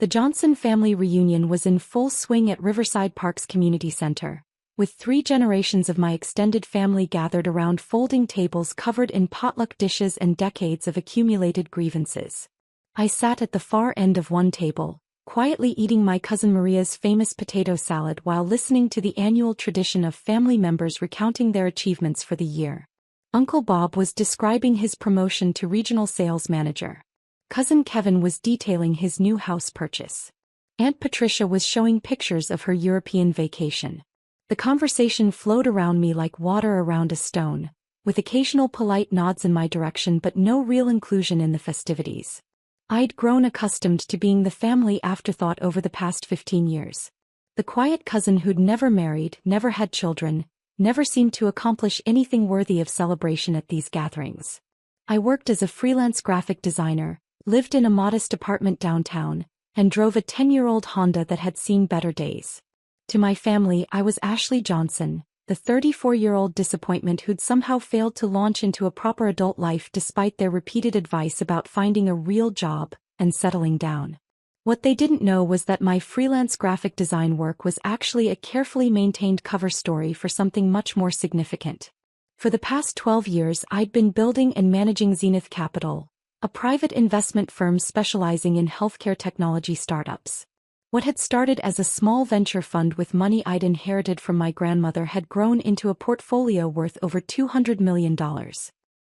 The Johnson family reunion was in full swing at Riverside Park's community center, with 3 generations of my extended family gathered around folding tables covered in potluck dishes and decades of accumulated grievances. I sat at the far end of one table, quietly eating my cousin Maria's famous potato salad while listening to the annual tradition of family members recounting their achievements for the year. Uncle Bob was describing his promotion to regional sales manager. Cousin Kevin was detailing his new house purchase. Aunt Patricia was showing pictures of her European vacation. The conversation flowed around me like water around a stone, with occasional polite nods in my direction but no real inclusion in the festivities. I'd grown accustomed to being the family afterthought over the past 15 years. The quiet cousin who'd never married, never had children, never seemed to accomplish anything worthy of celebration at these gatherings. I worked as a freelance graphic designer, lived in a modest apartment downtown, and drove a 10-year-old Honda that had seen better days. To my family, I was Ashley Johnson, the 34-year-old disappointment who'd somehow failed to launch into a proper adult life despite their repeated advice about finding a real job and settling down. What they didn't know was that my freelance graphic design work was actually a carefully maintained cover story for something much more significant. For the past 12 years, I'd been building and managing Zenith Capital, a private investment firm specializing in healthcare technology startups. What had started as a small venture fund with money I'd inherited from my grandmother had grown into a portfolio worth over $200 million.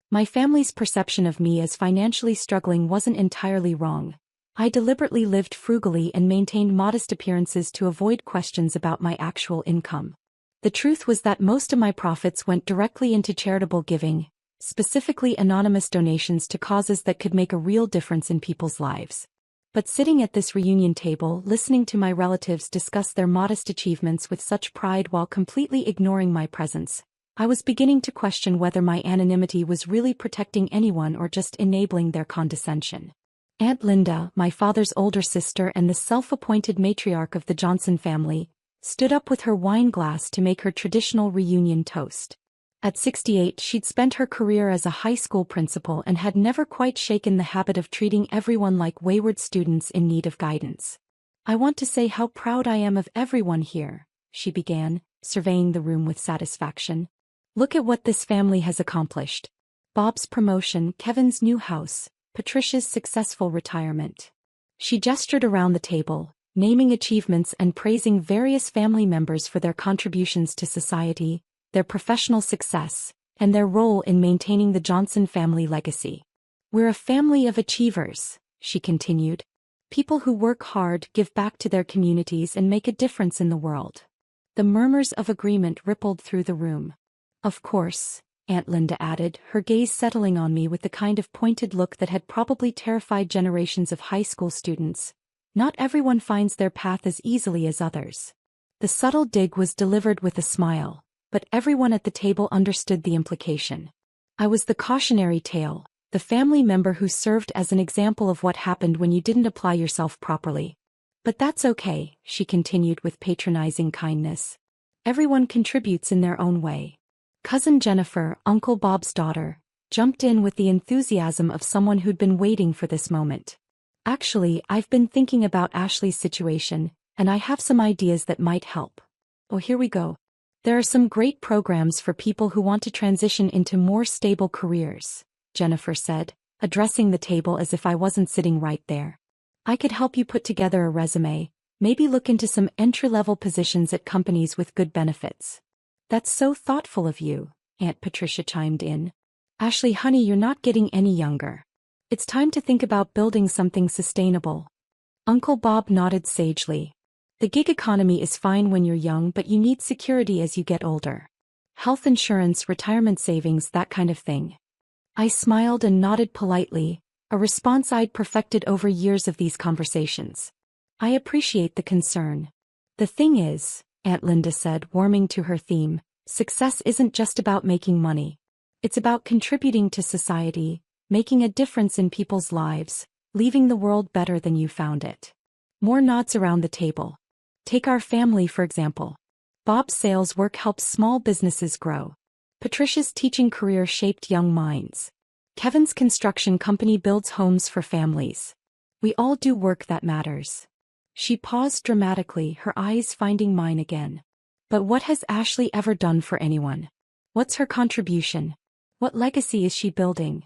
My family's perception of me as financially struggling wasn't entirely wrong. I deliberately lived frugally and maintained modest appearances to avoid questions about my actual income. The truth was that most of my profits went directly into charitable giving, specifically anonymous donations to causes that could make a real difference in people's lives. But sitting at this reunion table, listening to my relatives discuss their modest achievements with such pride while completely ignoring my presence, I was beginning to question whether my anonymity was really protecting anyone or just enabling their condescension. Aunt Linda, my father's older sister and the self-appointed matriarch of the Johnson family, stood up with her wine glass to make her traditional reunion toast. At 68, she'd spent her career as a high school principal and had never quite shaken the habit of treating everyone like wayward students in need of guidance. "I want to say how proud I am of everyone here," she began, surveying the room with satisfaction. "Look at what this family has accomplished. Bob's promotion, Kevin's new house, Patricia's successful retirement." She gestured around the table, naming achievements and praising various family members for their contributions to society, their professional success, and their role in maintaining the Johnson family legacy. "We're a family of achievers," she continued. "People who work hard, give back to their communities and make a difference in the world." The murmurs of agreement rippled through the room. "Of course," Aunt Linda added, her gaze settling on me with the kind of pointed look that had probably terrified generations of high school students. "Not everyone finds their path as easily as others." The subtle dig was delivered with a smile, but everyone at the table understood the implication. I was the cautionary tale, the family member who served as an example of what happened when you didn't apply yourself properly. "But that's okay," she continued with patronizing kindness. "Everyone contributes in their own way." Cousin Jennifer, Uncle Bob's daughter, jumped in with the enthusiasm of someone who'd been waiting for this moment. "Actually, I've been thinking about Ashley's situation, and I have some ideas that might help." "Oh, here we go. There are some great programs for people who want to transition into more stable careers," Jennifer said, addressing the table as if I wasn't sitting right there. "I could help you put together a resume, maybe look into some entry-level positions at companies with good benefits." "That's so thoughtful of you," Aunt Patricia chimed in. "Ashley, honey, you're not getting any younger. It's time to think about building something sustainable." Uncle Bob nodded sagely. "The gig economy is fine when you're young, but you need security as you get older. Health insurance, retirement savings, that kind of thing." I smiled and nodded politely, a response I'd perfected over years of these conversations. "I appreciate the concern. The thing is," Aunt Linda said, warming to her theme, "success isn't just about making money. It's about contributing to society, making a difference in people's lives, leaving the world better than you found it." More nods around the table. "Take our family for example. Bob's sales work helps small businesses grow. Patricia's teaching career shaped young minds. Kevin's construction company builds homes for families. We all do work that matters." She paused dramatically, her eyes finding mine again. But what has Ashley ever done for anyone? What's her contribution? What legacy is she building?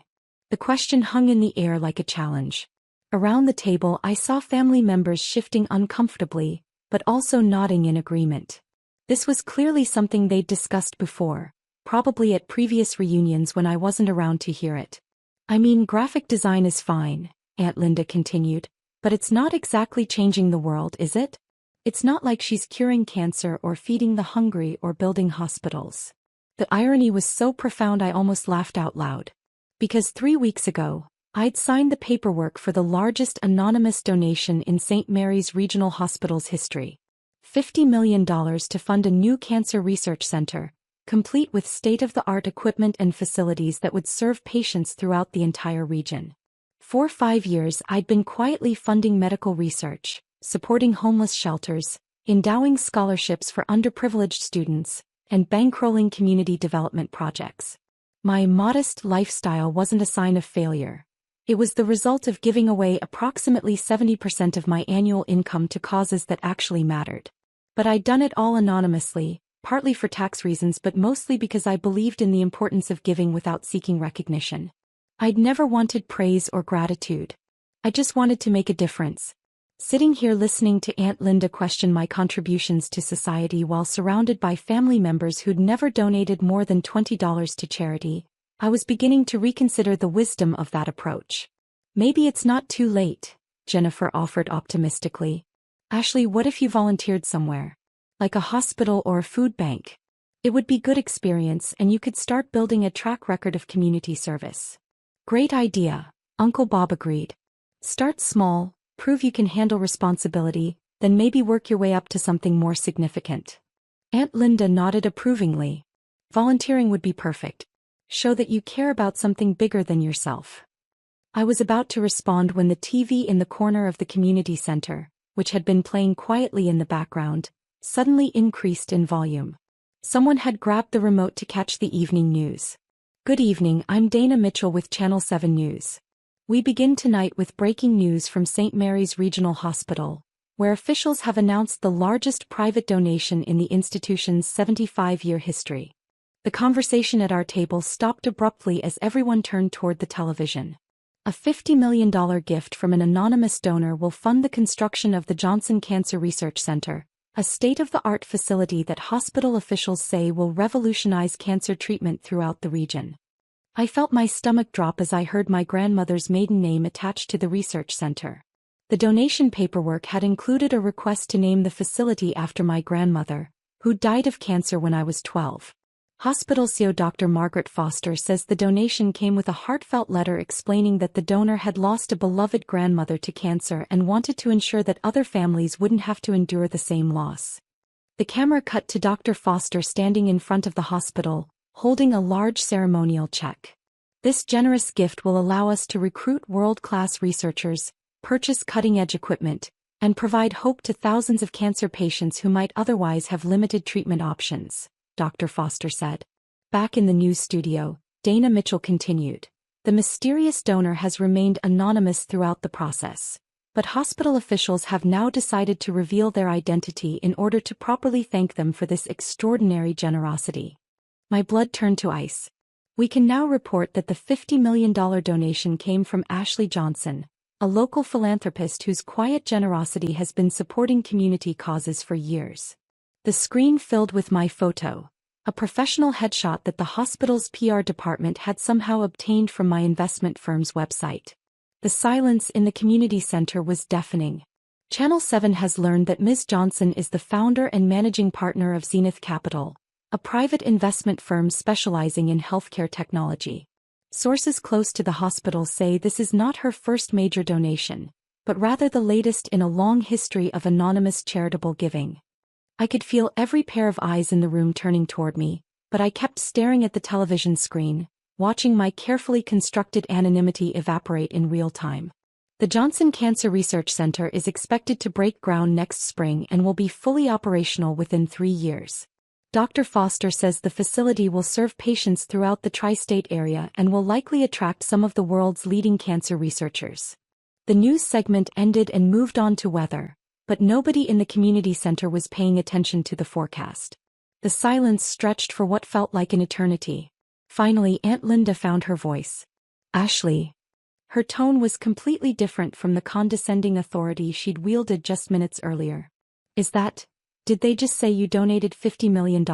The question hung in the air like a challenge. Around the table I saw family members shifting uncomfortably, but also nodding in agreement. This was clearly something they'd discussed before, probably at previous reunions when I wasn't around to hear it. I mean, graphic design is fine, Aunt Linda continued, but it's not exactly changing the world, is it? It's not like she's curing cancer or feeding the hungry or building hospitals. The irony was so profound I almost laughed out loud. Because 3 weeks ago, I'd signed the paperwork for the largest anonymous donation in St. Mary's Regional Hospital's history. $50 million to fund a new cancer research center, complete with state-of-the-art equipment and facilities that would serve patients throughout the entire region. For 5 years I'd been quietly funding medical research, supporting homeless shelters, endowing scholarships for underprivileged students, and bankrolling community development projects. My modest lifestyle wasn't a sign of failure. It was the result of giving away approximately 70% of my annual income to causes that actually mattered. But I'd done it all anonymously, partly for tax reasons but mostly because I believed in the importance of giving without seeking recognition. I'd never wanted praise or gratitude. I just wanted to make a difference. Sitting here listening to Aunt Linda question my contributions to society while surrounded by family members who'd never donated more than $20 to charity, I was beginning to reconsider the wisdom of that approach. Maybe it's not too late, Jennifer offered optimistically. Ashley, what if you volunteered somewhere? Like a hospital or a food bank? It would be good experience and you could start building a track record of community service. Great idea, Uncle Bob agreed. Start small, prove you can handle responsibility, then maybe work your way up to something more significant. Aunt Linda nodded approvingly. Volunteering would be perfect. Show that you care about something bigger than yourself. I was about to respond when the TV in the corner of the community center, which had been playing quietly in the background, suddenly increased in volume. Someone had grabbed the remote to catch the evening news. Good evening, I'm Dana Mitchell with Channel 7 News. We begin tonight with breaking news from St. Mary's Regional Hospital, where officials have announced the largest private donation in the institution's 75-year history. The conversation at our table stopped abruptly as everyone turned toward the television. A $50 million gift from an anonymous donor will fund the construction of the Johnson Cancer Research Center, a state-of-the-art facility that hospital officials say will revolutionize cancer treatment throughout the region. I felt my stomach drop as I heard my grandmother's maiden name attached to the research center. The donation paperwork had included a request to name the facility after my grandmother, who died of cancer when I was 12. Hospital CEO Dr. Margaret Foster says the donation came with a heartfelt letter explaining that the donor had lost a beloved grandmother to cancer and wanted to ensure that other families wouldn't have to endure the same loss. The camera cut to Dr. Foster standing in front of the hospital, holding a large ceremonial check. This generous gift will allow us to recruit world-class researchers, purchase cutting-edge equipment, and provide hope to thousands of cancer patients who might otherwise have limited treatment options, Dr. Foster said. Back in the news studio, Dana Mitchell continued. The mysterious donor has remained anonymous throughout the process, but hospital officials have now decided to reveal their identity in order to properly thank them for this extraordinary generosity. My blood turned to ice. We can now report that the $50 million donation came from Ashley Johnson, a local philanthropist whose quiet generosity has been supporting community causes for years. The screen filled with my photo, a professional headshot that the hospital's PR department had somehow obtained from my investment firm's website. The silence in the community center was deafening. Channel 7 has learned that Ms. Johnson is the founder and managing partner of Zenith Capital, a private investment firm specializing in healthcare technology. Sources close to the hospital say this is not her first major donation, but rather the latest in a long history of anonymous charitable giving. I could feel every pair of eyes in the room turning toward me, but I kept staring at the television screen, watching my carefully constructed anonymity evaporate in real time. The Johnson Cancer Research Center is expected to break ground next spring and will be fully operational within 3 years. Dr. Foster says the facility will serve patients throughout the tri-state area and will likely attract some of the world's leading cancer researchers. The news segment ended and moved on to weather, but nobody in the community center was paying attention to the forecast. The silence stretched for what felt like an eternity. Finally, Aunt Linda found her voice. "Ashley." Her tone was completely different from the condescending authority she'd wielded just minutes earlier. Did they just say you donated $50 million?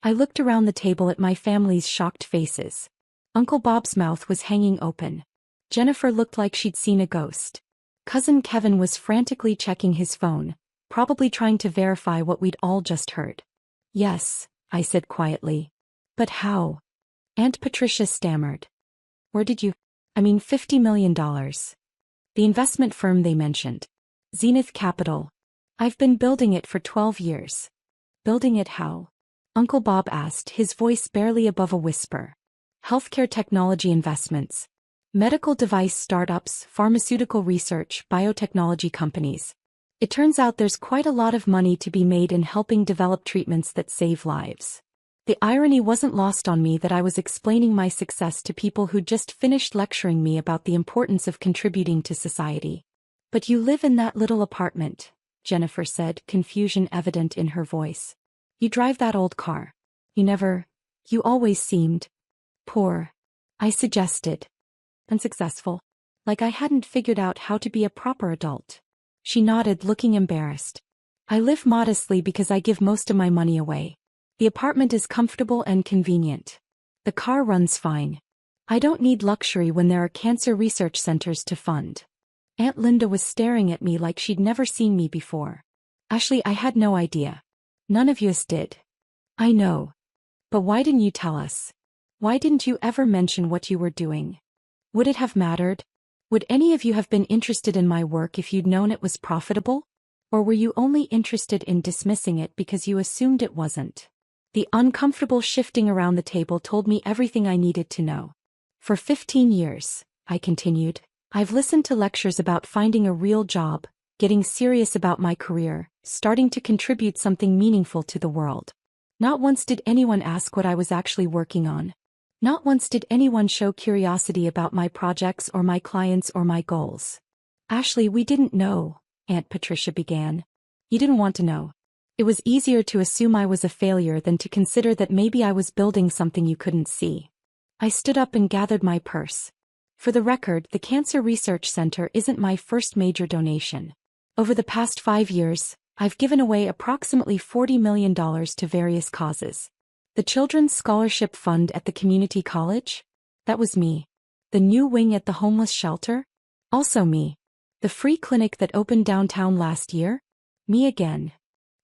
I looked around the table at my family's shocked faces. Uncle Bob's mouth was hanging open. Jennifer looked like she'd seen a ghost. Cousin Kevin was frantically checking his phone, probably trying to verify what we'd all just heard. "Yes," I said quietly. "But how?" Aunt Patricia stammered. "Where did you... $50 million. The investment firm they mentioned. Zenith Capital. I've been building it for 12 years. Building it how?" Uncle Bob asked, his voice barely above a whisper. "Healthcare technology investments. Medical device startups, pharmaceutical research, biotechnology companies. It turns out there's quite a lot of money to be made in helping develop treatments that save lives." The irony wasn't lost on me that I was explaining my success to people who'd just finished lecturing me about the importance of contributing to society. "But you live in that little apartment," Jennifer said, confusion evident in her voice. "You drive that old car. You always seemed poor." I suggested. Unsuccessful. Like I hadn't figured out how to be a proper adult. She nodded, looking embarrassed. "I live modestly because I give most of my money away. The apartment is comfortable and convenient. The car runs fine. I don't need luxury when there are cancer research centers to fund." Aunt Linda was staring at me like she'd never seen me before. "Ashley, I had no idea. None of us did." "I know. But why didn't you tell us? Why didn't you ever mention what you were doing? Would it have mattered? Would any of you have been interested in my work if you'd known it was profitable? Or were you only interested in dismissing it because you assumed it wasn't?" The uncomfortable shifting around the table told me everything I needed to know. "For 15 years, I continued, I've listened to lectures about finding a real job, getting serious about my career, starting to contribute something meaningful to the world. Not once did anyone ask what I was actually working on. Not once did anyone show curiosity about my projects or my clients or my goals." "Ashley, we didn't know," Aunt Patricia began. "You didn't want to know. It was easier to assume I was a failure than to consider that maybe I was building something you couldn't see." I stood up and gathered my purse. "For the record, the Cancer Research Center isn't my first major donation. Over the past 5 years, I've given away approximately $40 million to various causes. The Children's Scholarship Fund at the community college? That was me. The new wing at the homeless shelter? Also me. The free clinic that opened downtown last year? Me again."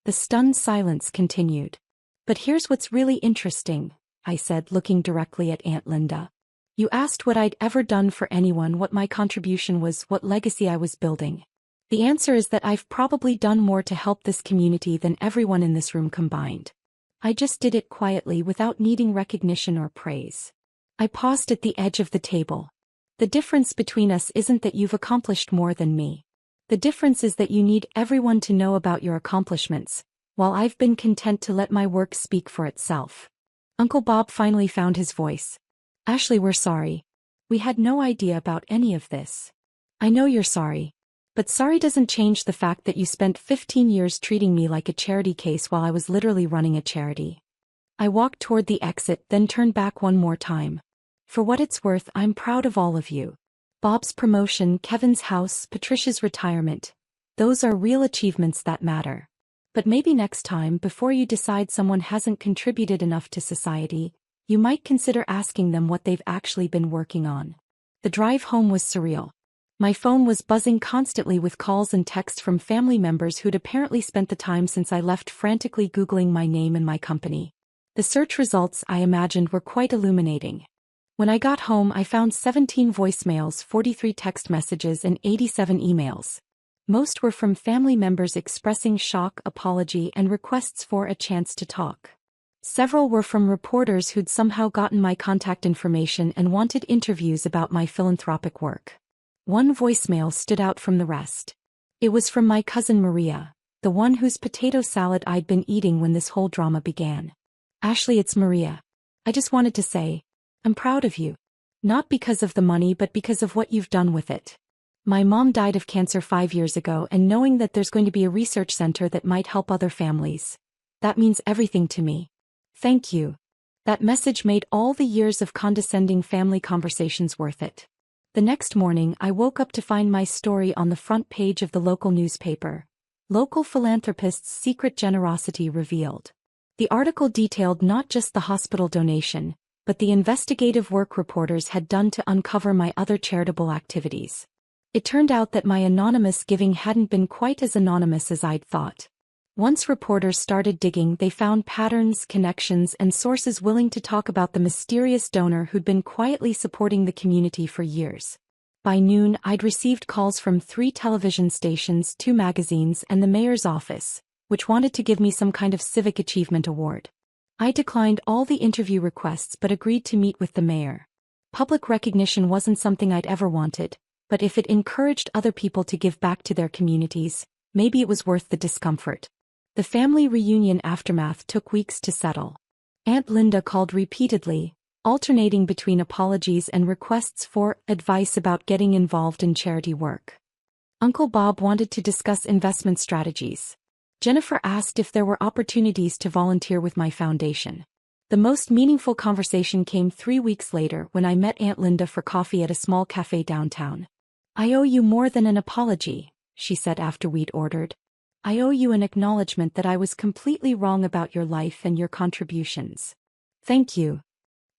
The stunned silence continued. "But here's what's really interesting," I said, looking directly at Aunt Linda. "You asked what I'd ever done for anyone, what my contribution was, what legacy I was building. The answer is that I've probably done more to help this community than everyone in this room combined. I just did it quietly without needing recognition or praise." I paused at the edge of the table. "The difference between us isn't that you've accomplished more than me. The difference is that you need everyone to know about your accomplishments, while I've been content to let my work speak for itself." Uncle Bob finally found his voice. "Ashley, we're sorry. We had no idea about any of this." "I know you're sorry. But sorry doesn't change the fact that you spent 15 years treating me like a charity case while I was literally running a charity." I walked toward the exit, then turned back one more time. "For what it's worth, I'm proud of all of you. Bob's promotion, Kevin's house, Patricia's retirement. Those are real achievements that matter. But maybe next time, before you decide someone hasn't contributed enough to society, you might consider asking them what they've actually been working on." The drive home was surreal. My phone was buzzing constantly with calls and texts from family members who'd apparently spent the time since I left frantically Googling my name and my company. The search results, I imagined, were quite illuminating. When I got home, I found 17 voicemails, 43 text messages, and 87 emails. Most were from family members expressing shock, apology, and requests for a chance to talk. Several were from reporters who'd somehow gotten my contact information and wanted interviews about my philanthropic work. One voicemail stood out from the rest. It was from my cousin Maria, the one whose potato salad I'd been eating when this whole drama began. "Ashley, it's Maria. I just wanted to say, I'm proud of you. Not because of the money but because of what you've done with it. My mom died of cancer 5 years ago, and knowing that there's going to be a research center that might help other families, that means everything to me. Thank you. That message made all the years of condescending family conversations worth it. The next morning, I woke up to find my story on the front page of the local newspaper. Local philanthropist's secret generosity revealed. The article detailed not just the hospital donation, but the investigative work reporters had done to uncover my other charitable activities. It turned out that my anonymous giving hadn't been quite as anonymous as I'd thought. Once reporters started digging, they found patterns, connections, and sources willing to talk about the mysterious donor who'd been quietly supporting the community for years. By noon, I'd received calls from 3 television stations, 2 magazines, and the mayor's office, which wanted to give me some kind of civic achievement award. I declined all the interview requests but agreed to meet with the mayor. Public recognition wasn't something I'd ever wanted, but if it encouraged other people to give back to their communities, maybe it was worth the discomfort. The family reunion aftermath took weeks to settle. Aunt Linda called repeatedly, alternating between apologies and requests for advice about getting involved in charity work. Uncle Bob wanted to discuss investment strategies. Jennifer asked if there were opportunities to volunteer with my foundation. The most meaningful conversation came 3 weeks later when I met Aunt Linda for coffee at a small cafe downtown. "I owe you more than an apology," she said after we'd ordered. "I owe you an acknowledgement that I was completely wrong about your life and your contributions. Thank you.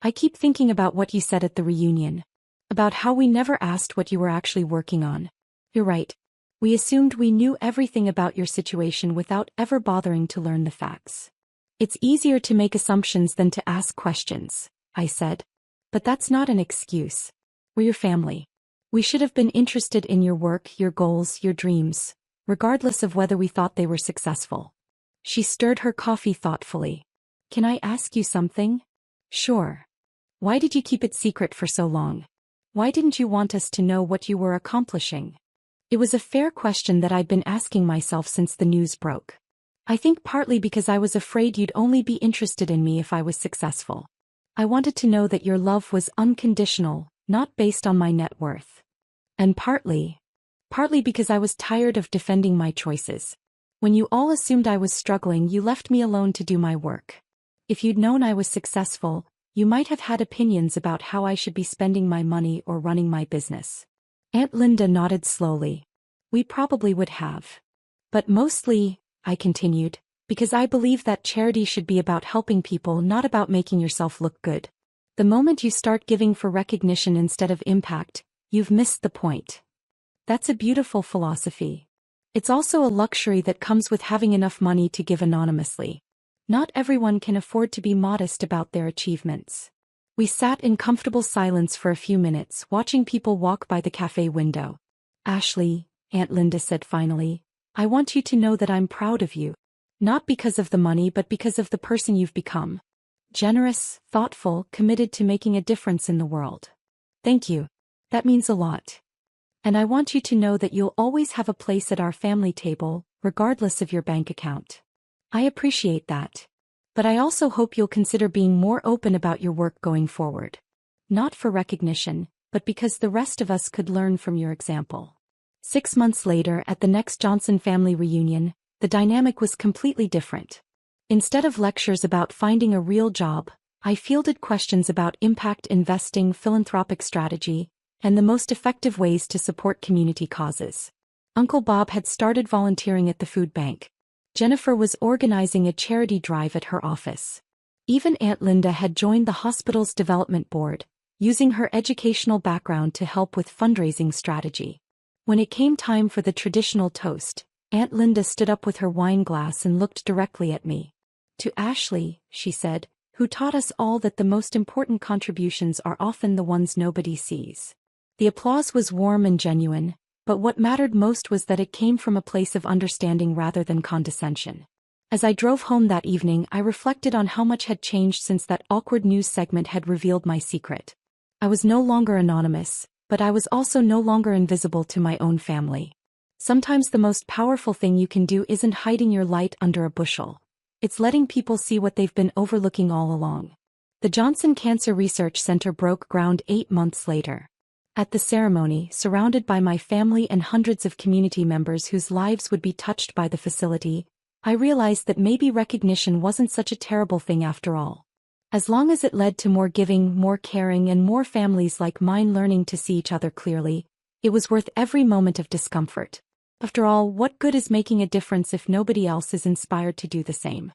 I keep thinking about what you said at the reunion. About how we never asked what you were actually working on. You're right. We assumed we knew everything about your situation without ever bothering to learn the facts. It's easier to make assumptions than to ask questions," I said. "But that's not an excuse. We're your family. We should have been interested in your work, your goals, your dreams, regardless of whether we thought they were successful." She stirred her coffee thoughtfully. "Can I ask you something?" "Sure. Why did you keep it secret for so long? Why didn't you want us to know what you were accomplishing?" It was a fair question that I'd been asking myself since the news broke. I think partly because I was afraid you'd only be interested in me if I was successful. I wanted to know that your love was unconditional, not based on my net worth. And partly because I was tired of defending my choices. When you all assumed I was struggling, you left me alone to do my work. If you'd known I was successful, you might have had opinions about how I should be spending my money or running my business. Aunt Linda nodded slowly. We probably would have. But mostly, I continued, because I believe that charity should be about helping people, not about making yourself look good. The moment you start giving for recognition instead of impact, you've missed the point. That's a beautiful philosophy. It's also a luxury that comes with having enough money to give anonymously. Not everyone can afford to be modest about their achievements. We sat in comfortable silence for a few minutes, watching people walk by the cafe window. "Ashley," Aunt Linda said finally, "I want you to know that I'm proud of you. Not because of the money but because of the person you've become. Generous, thoughtful, committed to making a difference in the world. Thank you. That means a lot. And I want you to know that you'll always have a place at our family table, regardless of your bank account. I appreciate that. But I also hope you'll consider being more open about your work going forward. Not for recognition, but because the rest of us could learn from your example." 6 months later, at the next Johnson family reunion, the dynamic was completely different. Instead of lectures about finding a real job, I fielded questions about impact investing, philanthropic strategy, and the most effective ways to support community causes. Uncle Bob had started volunteering at the food bank. Jennifer was organizing a charity drive at her office. Even Aunt Linda had joined the hospital's development board, using her educational background to help with fundraising strategy. When it came time for the traditional toast, Aunt Linda stood up with her wine glass and looked directly at me. "To Ashley," she said, "who taught us all that the most important contributions are often the ones nobody sees." The applause was warm and genuine, but what mattered most was that it came from a place of understanding rather than condescension. As I drove home that evening, I reflected on how much had changed since that awkward news segment had revealed my secret. I was no longer anonymous, but I was also no longer invisible to my own family. Sometimes the most powerful thing you can do isn't hiding your light under a bushel. It's letting people see what they've been overlooking all along. The Johnson Cancer Research Center broke ground 8 months later. At the ceremony, surrounded by my family and hundreds of community members whose lives would be touched by the facility, I realized that maybe recognition wasn't such a terrible thing after all. As long as it led to more giving, more caring, and more families like mine learning to see each other clearly, it was worth every moment of discomfort. After all, what good is making a difference if nobody else is inspired to do the same?